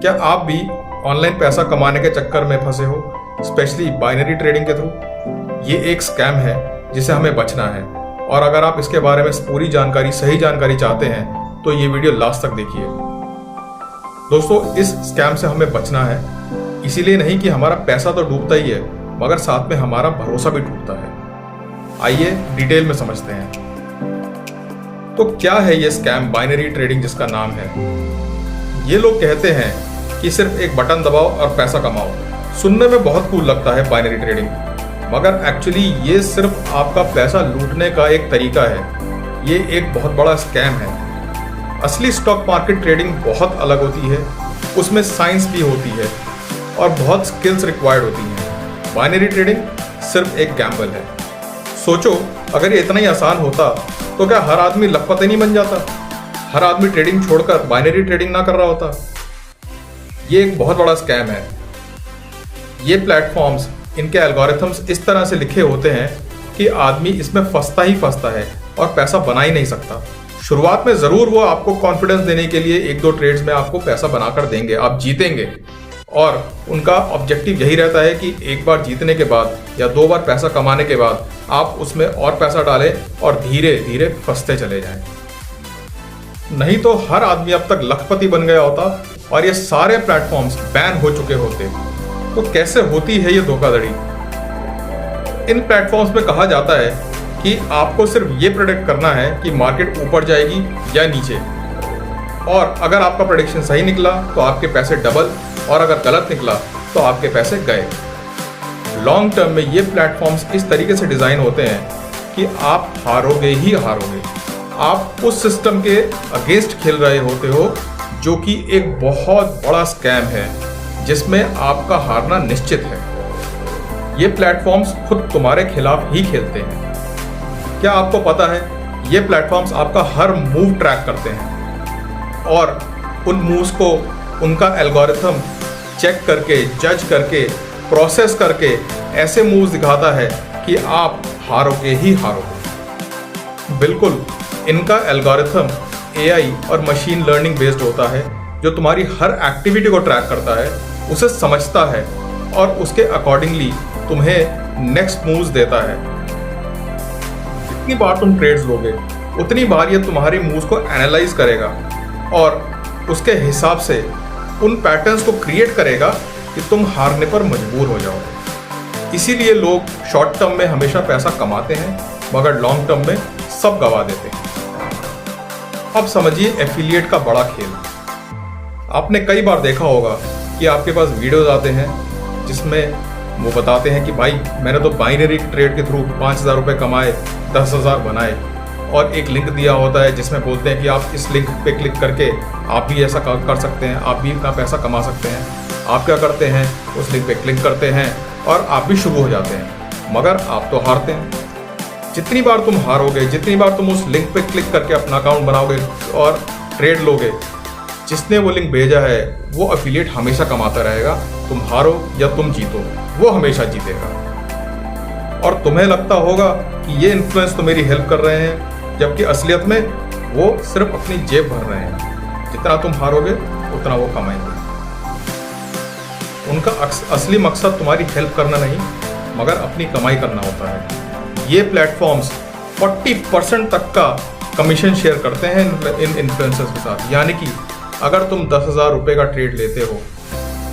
क्या आप भी ऑनलाइन पैसा कमाने के चक्कर में फंसे हो, स्पेशली बाइनरी ट्रेडिंग के थ्रू? ये एक स्कैम है जिसे हमें बचना है, और अगर आप इसके बारे में पूरी जानकारी, सही जानकारी चाहते हैं तो ये वीडियो लास्ट तक देखिए। दोस्तों, इस स्कैम से हमें बचना है, इसीलिए नहीं कि हमारा पैसा तो डूबता ही है, मगर साथ में हमारा भरोसा भी टूटता है। आइए डिटेल में समझते हैं। तो क्या है ये स्कैम बाइनरी ट्रेडिंग जिसका नाम है? ये लोग कहते हैं कि सिर्फ एक बटन दबाओ और पैसा कमाओ। सुनने में बहुत कूल लगता है बाइनरी ट्रेडिंग, मगर एक्चुअली ये सिर्फ आपका पैसा लूटने का एक तरीका है। ये एक बहुत बड़ा स्कैम है। असली स्टॉक मार्केट ट्रेडिंग बहुत अलग होती है, उसमें साइंस भी होती है और बहुत स्किल्स रिक्वायर्ड होती हैं। बाइनरी ट्रेडिंग सिर्फ एक गैम्बल है। सोचो, अगर ये इतना ही आसान होता तो क्या हर आदमी लखपति नहीं बन जाता? हर आदमी ट्रेडिंग छोड़कर बाइनरी ट्रेडिंग ना कर रहा होता? ये एक बहुत बड़ा स्कैम है। ये प्लेटफॉर्म्स, इनके एल्गोरिथम्स इस तरह से लिखे होते हैं कि आदमी इसमें फंसता ही फंसता है और पैसा बना ही नहीं सकता। शुरुआत में जरूर वो आपको कॉन्फिडेंस देने के लिए एक दो ट्रेड्स में आपको पैसा बनाकर देंगे, आप जीतेंगे, और उनका ऑब्जेक्टिव यही रहता है कि एक बार जीतने के बाद या दो बार पैसा कमाने के बाद आप उसमें और पैसा डालें और धीरे धीरे फंसते चले जाएं। नहीं तो हर आदमी अब तक लखपति बन गया होता और ये सारे प्लेटफॉर्म्स बैन हो चुके होते। तो कैसे होती है ये धोखाधड़ी? इन प्लेटफॉर्म्स में कहा जाता है कि आपको सिर्फ ये प्रेडिक्ट करना है कि मार्केट ऊपर जाएगी या नीचे, और अगर आपका प्रेडिक्शन सही निकला तो आपके पैसे डबल, और अगर गलत निकला तो आपके पैसे गए। लॉन्ग टर्म में ये प्लेटफॉर्म्स इस तरीके से डिजाइन होते हैं कि आप हारोगे ही हारोगे। आप उस सिस्टम के अगेंस्ट खेल रहे होते हो, जो कि एक बहुत बड़ा स्कैम है जिसमें आपका हारना निश्चित है। ये प्लेटफॉर्म्स खुद तुम्हारे खिलाफ ही खेलते हैं। क्या आपको पता है, ये प्लेटफॉर्म्स आपका हर मूव ट्रैक करते हैं और उन मूव्स को उनका एल्गोरिथम चेक करके, जज करके, प्रोसेस करके ऐसे मूव्स दिखाता है कि आप हारोगे ही हारोगे। बिल्कुल, इनका एल्गोरिथम एआई और मशीन लर्निंग बेस्ड होता है, जो तुम्हारी हर एक्टिविटी को ट्रैक करता है, उसे समझता है और उसके अकॉर्डिंगली तुम्हें नेक्स्ट मूव्स देता है। जितनी बार तुम ट्रेड्स लोगे, उतनी बार ये तुम्हारी मूव्स को एनालाइज करेगा और उसके हिसाब से उन पैटर्न्स को क्रिएट करेगा कि तुम हारने पर मजबूर हो जाओगे। इसीलिए लोग शॉर्ट टर्म में हमेशा पैसा कमाते हैं, मगर लॉन्ग टर्म में सब गवा देते हैं। अब समझिए एफिलिएट का बड़ा खेल। आपने कई बार देखा होगा कि आपके पास वीडियोस आते हैं जिसमें वो बताते हैं कि भाई, मैंने तो बाइनरी ट्रेड के थ्रू 5,000 रुपये कमाए, 10,000 बनाए, और एक लिंक दिया होता है जिसमें बोलते हैं कि आप इस लिंक पे क्लिक करके आप भी ऐसा कर सकते हैं, आप भी इतना पैसा कमा सकते हैं। आप क्या करते हैं, उस लिंक पे क्लिक करते हैं और आप भी शुरू हो जाते हैं, मगर आप तो हारते हैं। जितनी बार तुम हारोगे, जितनी बार तुम उस लिंक पे क्लिक करके अपना अकाउंट बनाओगे और ट्रेड लोगे, जिसने वो लिंक भेजा है वो एफिलिएट हमेशा कमाता रहेगा। तुम हारो या तुम जीतो, वो हमेशा जीतेगा। और तुम्हें लगता होगा कि ये इन्फ्लुएंस तो मेरी हेल्प कर रहे हैं, जबकि असलियत में वो सिर्फ अपनी जेब भर रहे हैं। जितना तुम हारोगे उतना वो कमाएंगे। उनका असली मकसद तुम्हारी हेल्प करना नहीं, मगर अपनी कमाई करना होता है। ये प्लेटफॉर्म्स 40% तक का कमीशन शेयर करते हैं इन इन्फ्लुएंसर्स के साथ। यानी कि अगर तुम 10,000 रुपये का ट्रेड लेते हो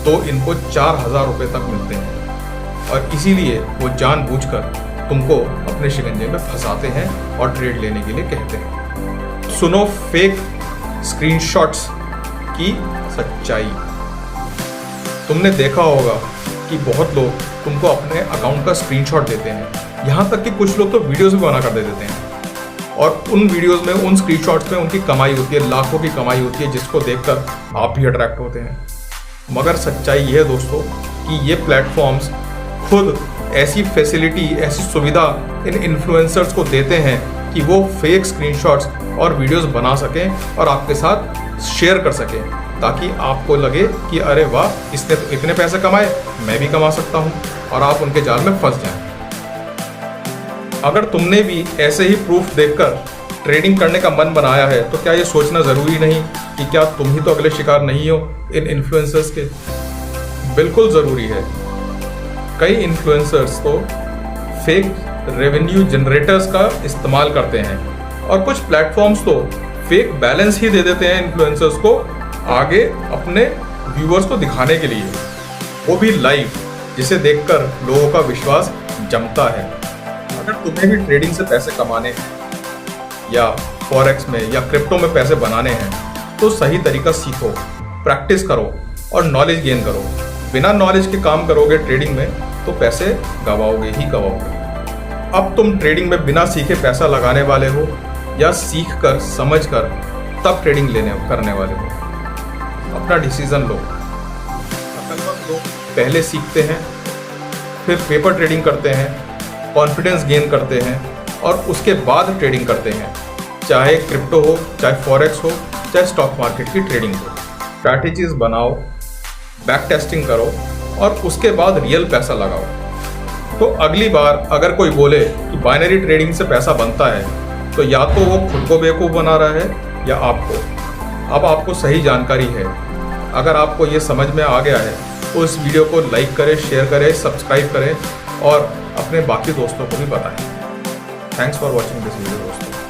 तो इनको 4,000 रुपये तक मिलते हैं, और इसीलिए वो जानबूझकर तुमको अपने शिकंजे में फंसाते हैं और ट्रेड लेने के लिए कहते हैं। सुनो फेक स्क्रीनशॉट्स की सच्चाई। तुमने देखा होगा कि बहुत लोग तुमको अपने अकाउंट का स्क्रीनशॉट देते हैं, यहाँ तक कि कुछ लोग तो वीडियोस भी बना कर दे देते हैं, और उन वीडियोस में, उन स्क्रीनशॉट्स में उनकी कमाई होती है, लाखों की कमाई होती है, जिसको देखकर आप भी अट्रैक्ट होते हैं। मगर सच्चाई ये है दोस्तों कि ये प्लेटफॉर्म्स खुद ऐसी फैसिलिटी, ऐसी सुविधा इन इन्फ्लुएंसर्स को देते हैं कि वो फेक स्क्रीनशॉट्स और वीडियोस बना सकें और आपके साथ शेयर कर सकें, ताकि आपको लगे कि अरे वाह, इसने तो इतने पैसे कमाए, मैं भी कमा सकता हूं, और आप उनके जाल में फंस जाएं। अगर तुमने भी ऐसे ही प्रूफ देखकर ट्रेडिंग करने का मन बनाया है तो क्या ये सोचना ज़रूरी नहीं कि क्या तुम ही तो अगले शिकार नहीं हो इन इन्फ्लुएंसर्स के? बिल्कुल ज़रूरी है। कई इन्फ्लुएंसर्स तो फेक रेवेन्यू जनरेटर्स का इस्तेमाल करते हैं और कुछ प्लेटफॉर्म्स तो फेक बैलेंस ही दे देते हैं इन्फ्लुएंसर्स को आगे अपने व्यूअर्स को दिखाने के लिए, वो भी लाइव, जिसे देखकर लोगों का विश्वास जमता है। अगर तुम्हें भी ट्रेडिंग से पैसे कमाने हैं या फॉरेक्स में या क्रिप्टो में पैसे बनाने हैं तो सही तरीका सीखो, प्रैक्टिस करो और नॉलेज गेन करो। बिना नॉलेज के काम करोगे ट्रेडिंग में तो पैसे गवाओगे ही गवाओगे। अब तुम ट्रेडिंग में बिना सीखे पैसा लगाने वाले हो या सीख कर समझ कर तब ट्रेडिंग करने वाले हो? अपना डिसीजन लो। अक्लमंद लोग पहले सीखते हैं, फिर पेपर ट्रेडिंग करते हैं, कॉन्फिडेंस गेन करते हैं और उसके बाद ट्रेडिंग करते हैं, चाहे क्रिप्टो हो, चाहे फॉरेक्स हो, चाहे स्टॉक मार्केट की ट्रेडिंग हो। स्ट्रैटेजीज बनाओ, बैक टेस्टिंग करो और उसके बाद रियल पैसा लगाओ। तो अगली बार अगर कोई बोले कि बाइनरी ट्रेडिंग से पैसा बनता है तो या तो वो खुद को बेवकूफ़ बना रहा है या आपको। अब आपको सही जानकारी है। अगर आपको ये समझ में आ गया है तो इस वीडियो को लाइक करें, शेयर करें, सब्सक्राइब करें और अपने बाकी दोस्तों को भी बताएं। Thanks for watching this video दोस्तों।